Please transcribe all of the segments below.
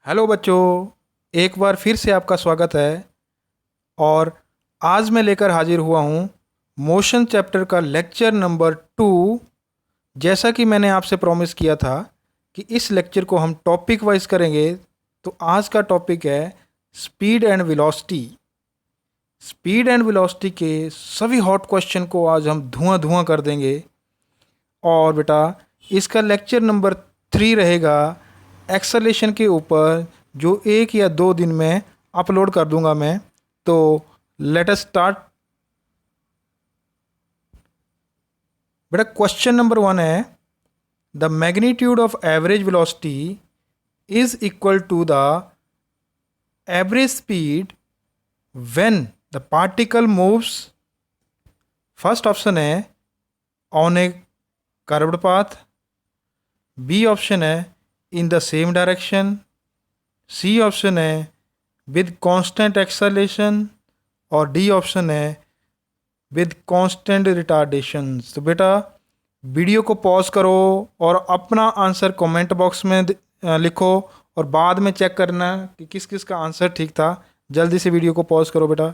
Hello बच्चों, एक बार फिर से आपका स्वागत है। और आज मैं लेकर हाजिर हुआ हूँ मोशन चैप्टर का लेक्चर नंबर 2। जैसा कि मैंने आपसे प्रॉमिस किया था कि इस लेक्चर को हम टॉपिक वाइज करेंगे, तो आज का टॉपिक है speed and velocity. Speed and velocity के सभी हॉट क्वेश्चन को आज हम धुआं धुआं कर देंगे। और बेटा, इसका लेक्चर नंबर 3 रहेगा एक्सेलेरेशन के ऊपर, जो 1 या 2 दिन में अपलोड कर दूंगा मैं। तो लेट अस स्टार्ट। बेटा, क्वेश्चन नंबर 1 है, the magnitude of average velocity is equal to the average speed when the particle moves. First option है on a curved path, B option है in the same direction, C option है with constant acceleration, और D option है with constant retardation. तो बेटा, video को pause करो और अपना आंसर कमेंट बॉक्स में लिखो, और बाद में चेक करना कि किस किस का आंसर ठीक था। जल्दी से वीडियो को पॉज करो बेटा।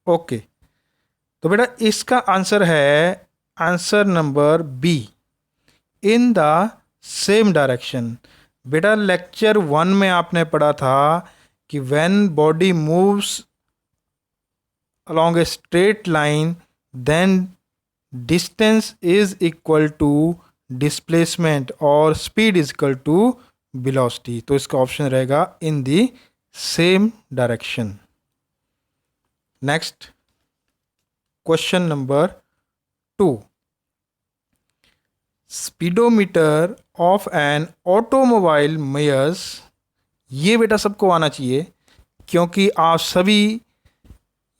ओके, तो बेटा इसका आंसर है answer number B, in the same direction. बेटा, लेक्चर 1 में आपने पढ़ा था कि when body moves along a straight line, then distance is equal to displacement और speed is equal to velocity। तो इसका ऑप्शन रहेगा in the same direction। Next, question number 2, speedometer of an automobile measures. ये बेटा सबको आना चाहिए, क्योंकि आप सभी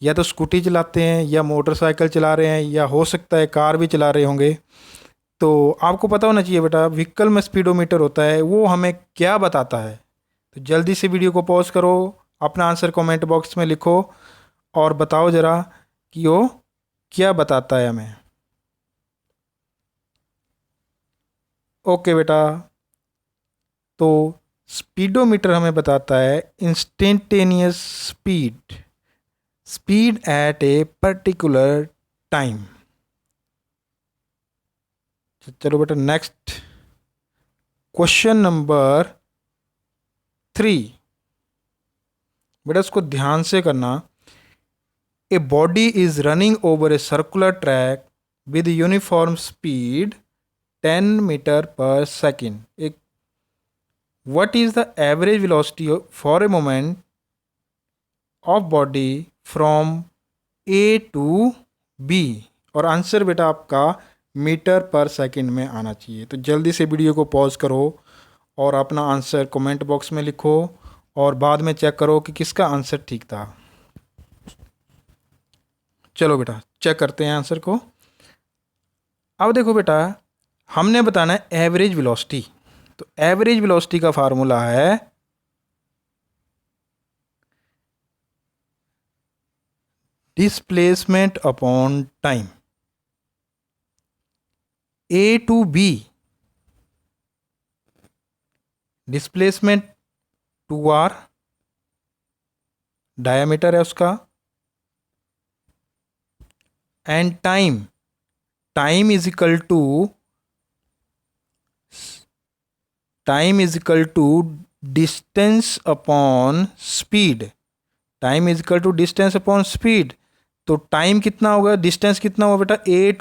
या तो स्कूटी चलाते हैं या मोटरसाइकिल चला रहे हैं, या हो सकता है कार भी चला रहे होंगे। तो आपको पता होना चाहिए बेटा, व्हीकल में स्पीडोमीटर होता है, वो हमें क्या बताता है। तो जल्दी से वीडियो को पॉज करो, अपना आंसर कमेंट बॉक्स में लिखो और बताओ ज़रा कि वो क्या बताता है हमें। ओके बेटा, तो स्पीडोमीटर हमें बताता है instantaneous speed at a particular time. चलो बेटा, नेक्स्ट क्वेश्चन नंबर 3। बेटा इसको ध्यान से करना। A body is running over a circular track with uniform speed 10 meter पर सेकेंड। एक what is the average velocity for a moment of body from A to B. और आंसर बेटा आपका मीटर पर सेकंड में आना चाहिए। तो जल्दी से वीडियो को पॉज करो और अपना आंसर कमेंट बॉक्स में लिखो, और बाद में चेक करो कि किसका आंसर ठीक था। चलो बेटा, चेक करते हैं आंसर को। अब देखो बेटा, हमने बताना है एवरेज वेलोसिटी। तो एवरेज वेलोसिटी का फार्मूला है displacement upon time. A to B displacement 2r diameter है उसका, and time is equal to distance upon speed. Time is equal to distance upon speed. तो टाइम कितना होगा, डिस्टेंस कितना होगा बेटा, A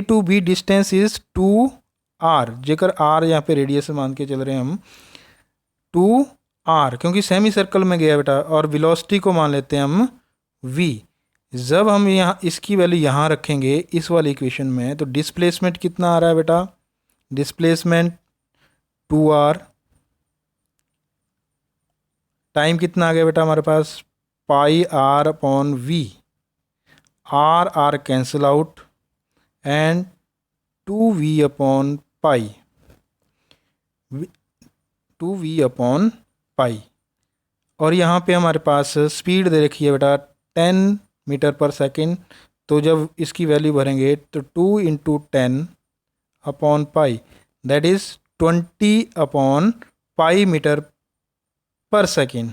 to B distance is 2r, जेकर r यहाँ पे रेडियस मान के चल रहे हैं हम, 2r, क्योंकि सेमी सर्कल में गया बेटा। और वेलोसिटी को मान लेते हैं हम v। जब हम यहाँ इसकी वैल्यू यहाँ रखेंगे इस वाली इक्वेशन में, तो डिस्प्लेसमेंट कितना आ रहा है बेटा, डिस्प्लेसमेंट 2r, टाइम कितना आ गया बेटा हमारे पास, पाई r upon v, r cancel out, and 2v upon pi, 2v upon pi. और यहाँ पे हमारे पास स्पीड दे रखी है बेटा 10 मीटर पर सेकेंड। तो जब इसकी वैल्यू भरेंगे तो 2 × 10 अपॉन पाई, दैट इज़ 20/π मीटर/सेकेंड।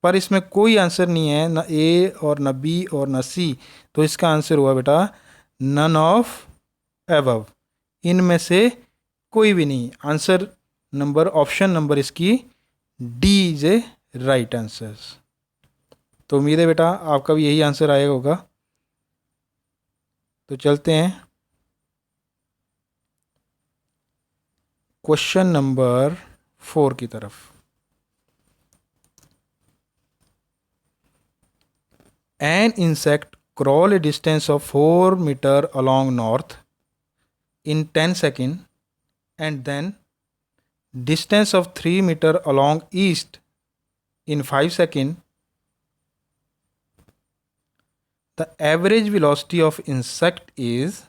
पर इसमें कोई आंसर नहीं है, ना ए और ना बी और ना सी, तो इसका आंसर हुआ बेटा नन ऑफ एबव, इनमें से कोई भी नहीं। आंसर नंबर, ऑप्शन नंबर इसकी D is a right answer. तो उम्मीद है बेटा आपका भी यही आंसर आएगा होगा। तो चलते हैं क्वेश्चन नंबर 4 की तरफ। An insect crawl a distance of 4 meter along north in 10 seconds and then distance of 3 meter along east in 5 seconds. The average velocity of insect is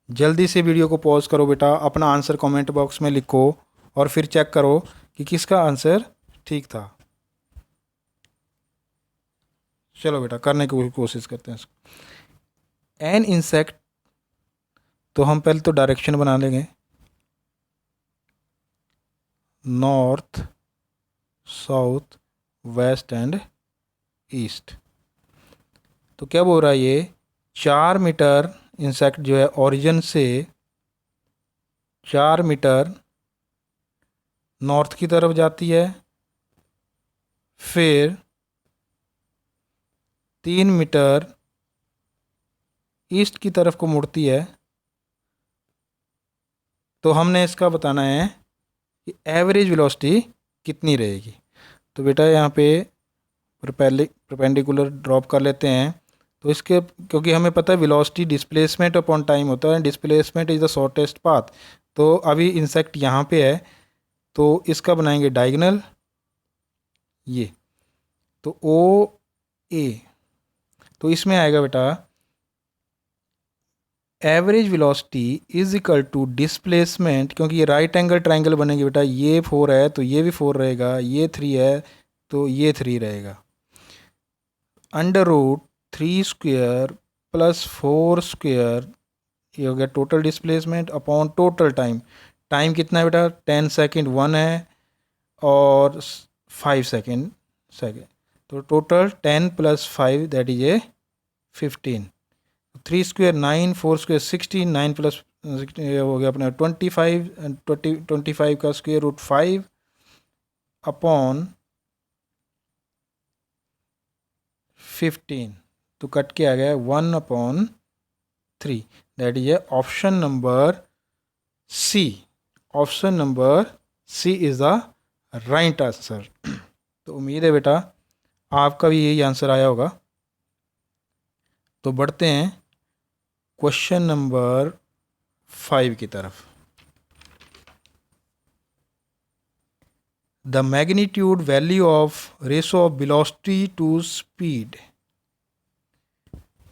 जल्दी से वीडियो को पॉज करो बेटा, अपना आंसर कमेंट बॉक्स में लिखो और फिर चेक करो कि किसका आंसर ठीक था। चलो बेटा करने की कोशिश करते हैं इसको। एन इंसेक्ट, तो हम पहले तो डायरेक्शन बना लेंगे, north, south, west and east. तो क्या बोल रहा है ये, 4 मीटर इंसेक्ट जो है ओरिजिन से 4 मीटर नॉर्थ की तरफ जाती है, फिर 3 मीटर ईस्ट की तरफ को मुड़ती है। तो हमने इसका बताना है कि एवरेज वेलोसिटी कितनी रहेगी। तो बेटा यहाँ पे परपेंडिकुलर ड्रॉप कर लेते हैं। तो इसके, क्योंकि हमें पता है वेलोसिटी डिस्प्लेसमेंट अपॉन टाइम होता है, displacement is the shortest path. तो अभी इंसेक्ट यहाँ पे है, तो इसका बनाएंगे डायगोनल ये, तो ओ ए, तो इसमें आएगा बेटा average velocity is equal to displacement, क्योंकि ये राइट एंगल ट्राइंगल बनेगी बेटा, ये 4 है तो ये भी 4 रहेगा, ये 3 है तो ये 3 रहेगा, √3 स्क्वायर प्लस 4 स्क्वायर, ये हो गया total displacement upon total time. Time कितना है बेटा, 10 सेकेंड 1 है और 5 सेकेंड, तो total 10 + 5 that is A 15। 3 square 9, 4 square 16, 9 plus हो गया अपना 25, 25 का स्क्वायर रूट 5 अपॉन 15, तो कट के आ गया 1/3, that is a option number C. Option number C is the right answer. तो उम्मीद है बेटा आपका भी यही आंसर आया होगा। तो बढ़ते हैं क्वेश्चन नंबर 5 की तरफ। The magnitude value of ratio of velocity to speed,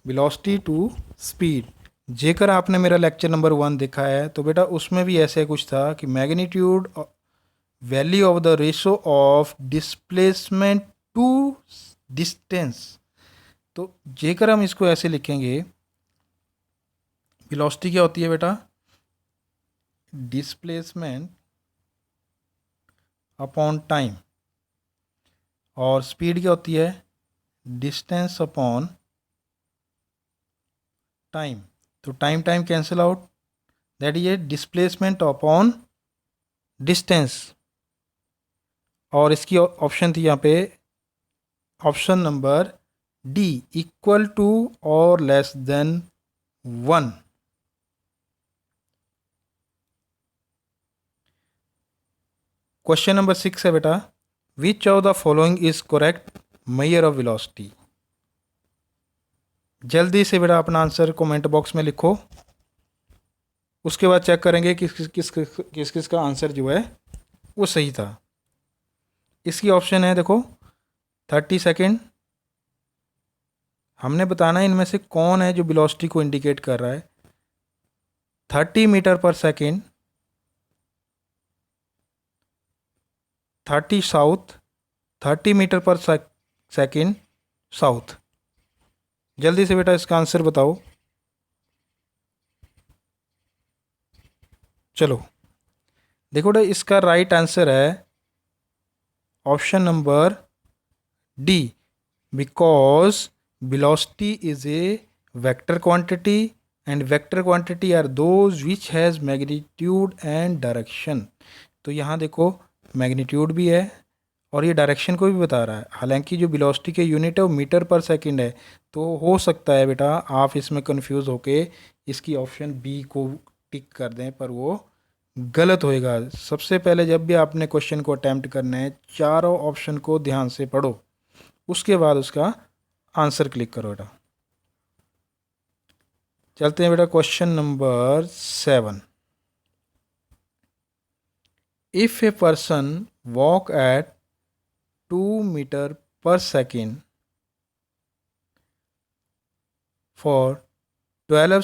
velocity to speed, जेकर आपने मेरा लेक्चर नंबर 1 देखा है तो बेटा उसमें भी ऐसे कुछ था कि magnitude value of the ratio of displacement to distance. तो जेकर हम इसको ऐसे लिखेंगे, वेलोसिटी क्या होती है बेटा, डिस्प्लेसमेंट अपॉन टाइम, और स्पीड क्या होती है, डिस्टेंस अपॉन टाइम। तो time time cancel out, that is a displacement upon distance, और इसकी ऑप्शन थी यहाँ पे option number D, equal to और लेस देन 1। क्वेश्चन नंबर 6 है बेटा, which of the following is correct measure of velocity. जल्दी से बेटा अपना आंसर कमेंट बॉक्स में लिखो, उसके बाद चेक करेंगे किस किस का आंसर जो है वो सही था। इसकी ऑप्शन है देखो 30 सेकेंड, हमने बताना है इनमें से कौन है जो वेलोसिटी को इंडिकेट कर रहा है। 30 मीटर पर सेकेंड, 30 साउथ, 30 मीटर पर सेकेंड साउथ। जल्दी से बेटा इसका आंसर बताओ। चलो देखो बेटा, इसका राइट आंसर है option number D, because velocity is a vector quantity and vector quantity are those which has magnitude and direction। तो यहाँ देखो मैग्नीट्यूड भी है और ये डायरेक्शन को भी बता रहा है, हालांकि जो वेलोसिटी के यूनिट है वो मीटर पर सेकंड है। तो हो सकता है बेटा आप इसमें कंफ्यूज होके इसकी ऑप्शन बी को टिक कर दें, पर वो गलत होएगा। सबसे पहले जब भी आपने क्वेश्चन को अटैम्प्ट करना है, चारों ऑप्शन को ध्यान से पढ़ो, उसके बाद उसका आंसर क्लिक करो बेटा। चलते हैं बेटा question number 7। If a person walk at 2 metre पर second for 12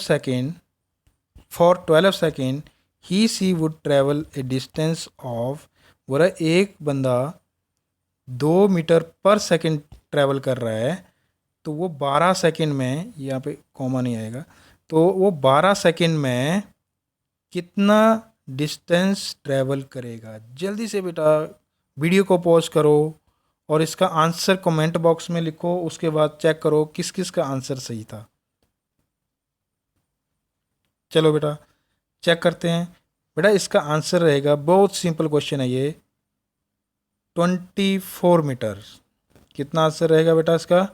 second he she would travel a distance of, बोला एक बंदा 2 मीटर पर सेकेंड ट्रेवल कर रहा है, तो वो 12 सेकेंड में, यहाँ पे कॉमा नहीं आएगा, तो वो 12 सेकेंड में कितना डिस्टेंस ट्रैवल करेगा। जल्दी से बेटा वीडियो को पॉज करो और इसका आंसर कमेंट बॉक्स में लिखो, उसके बाद चेक करो किस किस का आंसर सही था। चलो बेटा चेक करते हैं। बेटा इसका आंसर रहेगा, बहुत सिंपल क्वेश्चन है ये, 24 मीटर। कितना आंसर रहेगा बेटा इसका?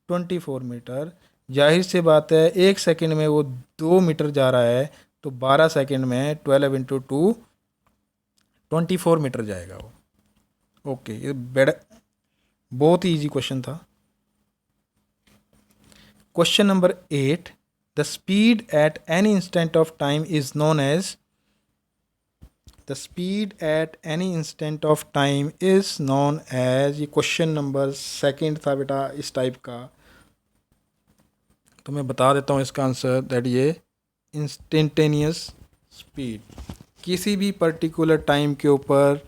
24 मीटर। जाहिर सी बात है एक सेकंड में वो 2 मीटर जा रहा है, तो 12 सेकंड में 12 इंटू 2 24 मीटर जाएगा वो। ओके, ये बहुत ही ईजी क्वेश्चन था। Question number 8, the speed at any instant of time is known as, the speed at any instant of time is known as, ये क्वेश्चन नंबर 2 था बेटा इस टाइप का। तो मैं बता देता हूँ इसका आंसर, दैट ये इंस्टेंटेनियस स्पीड। किसी भी पर्टिकुलर टाइम के ऊपर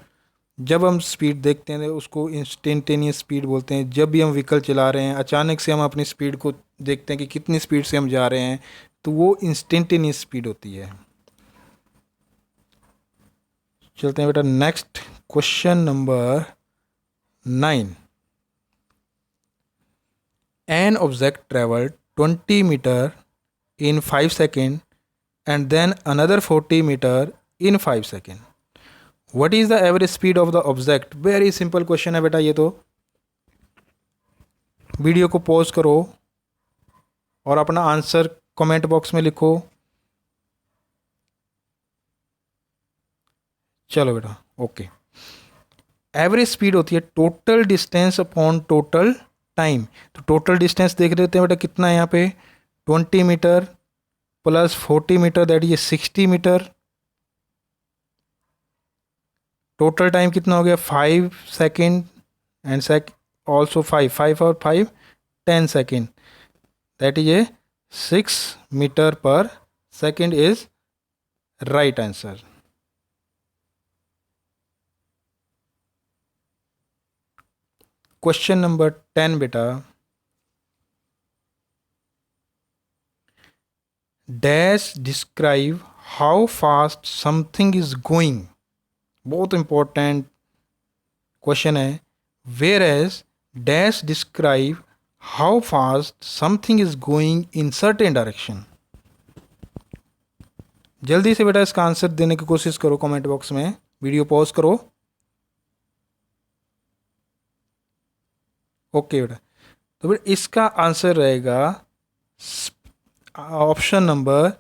जब हम स्पीड देखते हैं उसको इंस्टेंटेनियस स्पीड बोलते हैं। जब भी हम व्हीकल चला रहे हैं अचानक से हम अपनी स्पीड को देखते हैं कि कितनी स्पीड से हम जा रहे हैं, तो वो इंस्टेंटेनियस स्पीड होती है। चलते हैं बेटा next question number 9। An object travelled 20 meter in 5 seconds and then another 40 meter in 5 seconds. What is the average speed of the object? Very simple question है बेटा ये तो। वीडियो को पॉज करो और अपना आंसर कमेंट बॉक्स में लिखो। चलो बेटा ओके। एवरेज स्पीड होती है total distance upon total time. तो टोटल डिस्टेंस देख लेते हैं बेटा कितना है यहाँ पे, 20 मीटर प्लस 40 मीटर, दैट ये 60 मीटर। टोटल टाइम कितना हो गया 5 सेकेंड एंड ऑल्सो 5 और 5 10 second, that is a 6 metre पर second is right answer. Question number 10 बेटा, dash describe how fast something is going. बहुत इंपॉर्टेंट क्वेश्चन है। Whereas dash describe how fast something is going in certain direction. जल्दी से बेटा इसका answer देने की कोशिश करो कमेंट बॉक्स में, वीडियो पॉज करो। ओके बेटा, तो बेटा इसका आंसर रहेगा option number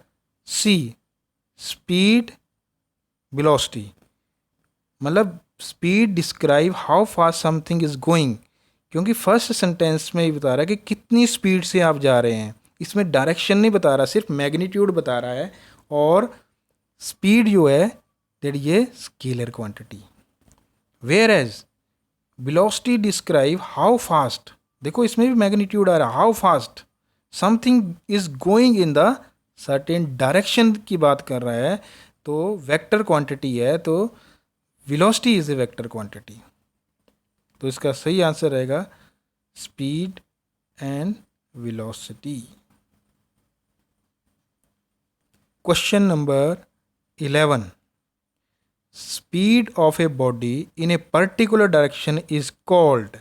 C, speed velocity. मतलब speed describe how fast something is going, क्योंकि फर्स्ट सेंटेंस में ही बता रहा है कि कितनी स्पीड से आप जा रहे हैं, इसमें डायरेक्शन नहीं बता रहा, सिर्फ मैग्नीट्यूड बता रहा है। और स्पीड जो है दैट ये scalar quantity. Whereas velocity describe how fast, देखो इसमें भी मैग्नीट्यूड आ रहा है, how fast something is going in the certain direction की बात कर रहा है, तो वेक्टर क्वांटिटी है, तो velocity is a vector quantity. तो इसका सही आंसर रहेगा speed and velocity. Question number 11, speed of a body in a particular direction is called,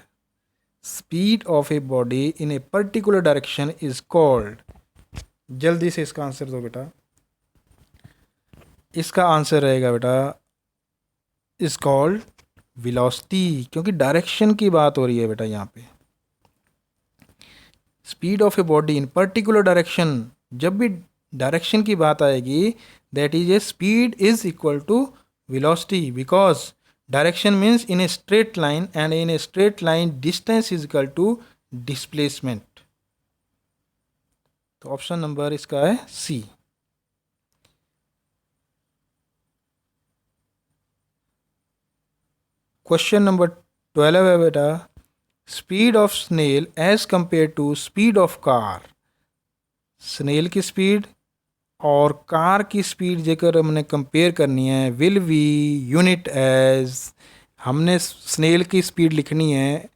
speed of a body in a particular direction is called, जल्दी से इसका answer दो बेटा। इसका आंसर रहेगा बेटा इज कॉल्ड वेलोसिटी, क्योंकि डायरेक्शन की बात हो रही है बेटा यहाँ पे। Speed of a body in particular direction, जब भी डायरेक्शन की बात आएगी that is a speed is equal to velocity, because direction means in a straight line and in a straight line distance is equal to displacement. तो option number इसका है सी। Question number 12 है बेटा, speed of snail as compare to speed of car. Snail की speed और car की speed जेकर हमने कंपेयर करनी है, विल वी यूनिट एज, हमने स्नेल की स्पीड लिखनी है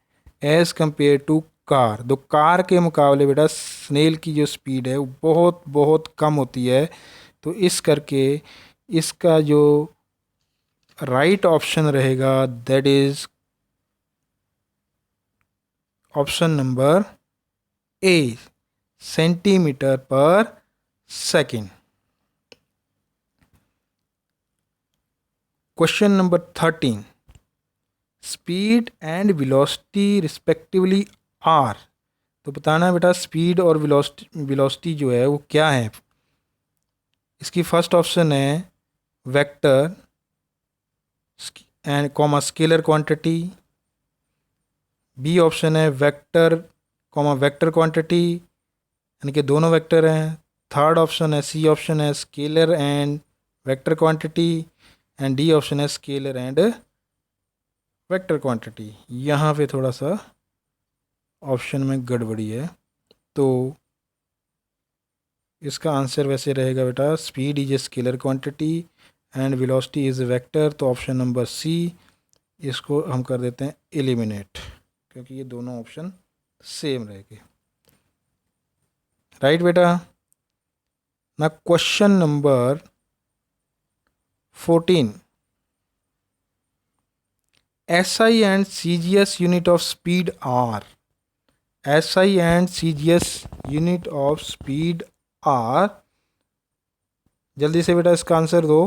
एज कंपेयर टू कार। तो कार के मुकाबले बेटा स्नेल की जो स्पीड है वो बहुत बहुत कम होती है। तो इस करके इसका जो राइट ऑप्शन रहेगा that is option number A, centimetre per second. Question number 13, speed and velocity respectively are. तो बताना है बेटा स्पीड और वेलोसिटी जो है वो क्या है। इसकी फर्स्ट ऑप्शन है vector and comma scalar quantity, B option है वेक्टर कॉमा वेक्टर क्वांटिटी यानी कि दोनों वेक्टर हैं, थर्ड ऑप्शन है सी ऑप्शन है scalar and vector quantity, and D option है स्केलर एंड वेक्टर क्वांटिटी। यहाँ पे थोड़ा सा ऑप्शन में गड़बड़ी है, तो इसका आंसर वैसे रहेगा बेटा speed is a scalar quantity and velocity is a vector. तो ऑप्शन नंबर सी इसको हम कर देते हैं एलिमिनेट, क्योंकि ये दोनों ऑप्शन सेम रहेंगे। राइट बेटा। ना question number 14, SI and CGS unit of speed are, SI and CGS unit of speed are, जल्दी से बेटा इसका आंसर दो।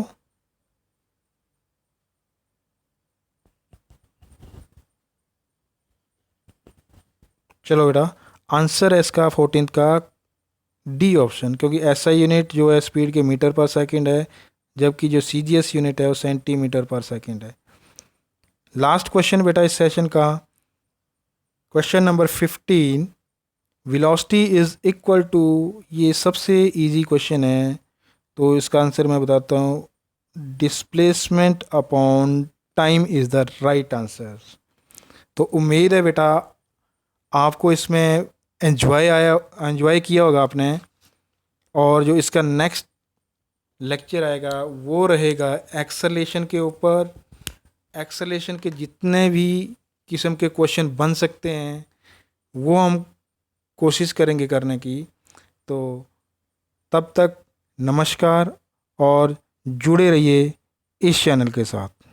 चलो बेटा आंसर है इसका 14 का डी ऑप्शन, क्योंकि SI यूनिट जो है स्पीड के मीटर पर सेकंड है, जबकि जो CGS यूनिट है वो सेंटीमीटर पर सेकंड है। लास्ट क्वेश्चन बेटा इस सेशन का, question number 15, velocity is equal to, ये सबसे इजी क्वेश्चन है तो इसका आंसर मैं बताता हूँ, displacement upon time is the right answer. तो उम्मीद है बेटा आपको इसमें एंजॉय किया होगा आपने, और जो इसका नेक्स्ट लेक्चर आएगा वो रहेगा एक्सेलेरेशन के ऊपर। एक्सेलेरेशन के जितने भी किस्म के क्वेश्चन बन सकते हैं वो हम कोशिश करेंगे करने की। तो तब तक नमस्कार और जुड़े रहिए इस चैनल के साथ।